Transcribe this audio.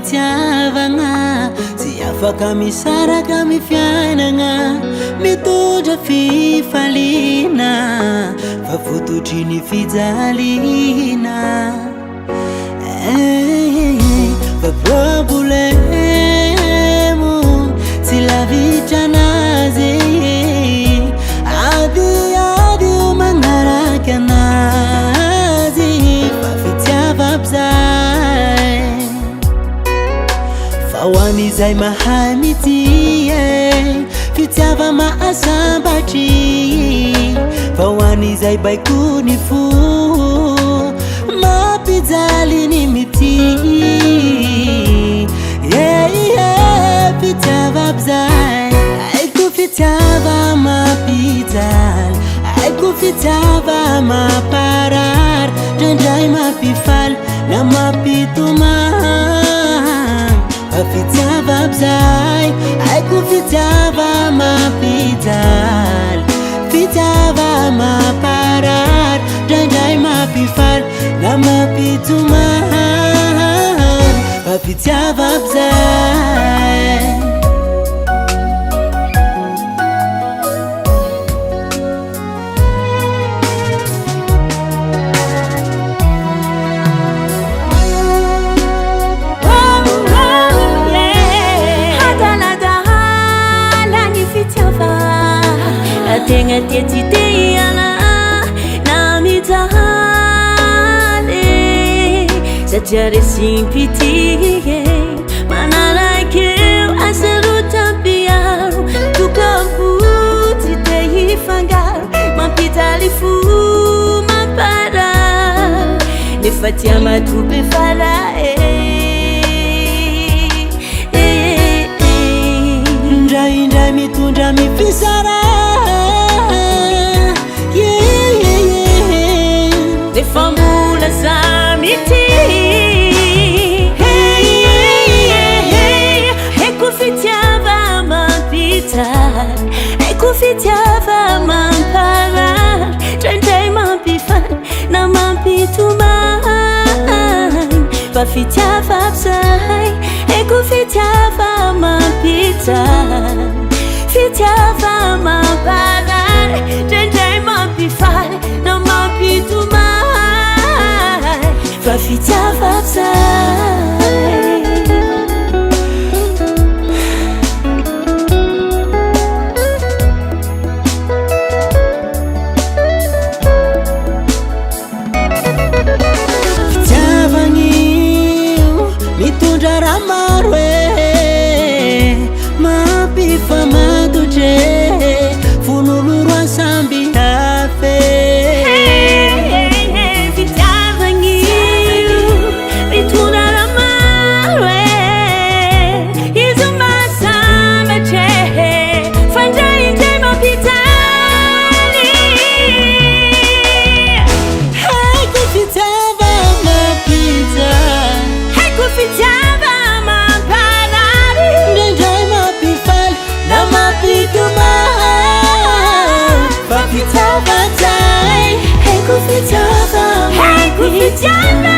fitiavagna tsy afaka misaraka amy fiainagna mitondra fifaliana fa fototry ny fijaliana fa problemo tsy lavitranazy ady magnaraky anazy fa fitiava-zay fa hoan'izay mahay mitie fitiava mahasambatry fa hoan'izay baikony fo mampijaly ny mity fitiava-zay aiko fitiava mampijaly aiko fitiava mamparar ndraindray mampifaly na mampitomany fa fitiava-zay aiko fitiava mampijaly fitiava mamparar ndraindray mampifaly na mampitomany fa fitiava-zay tegna tiatiana na mijaly satria resimpity mananakeo asarotampiaro tokampotsy te hifangaro mampijaly fo mampara nefa tia matope fara indraindray mitondra mifisara fambola zamity eko fitiava mampijaly eko fitiava mamparar ndraindray mampifaly na mampitomany fa fitiava-zay eko fitiava mampijaly fitiava mamparar ndraindray mampifaly na mampitomany fa fitiava-zay fitiavagn'io mitondra raha maro mampifamatotry fonolo roa samby hafe fitiava-zay eko fitiava mampijaly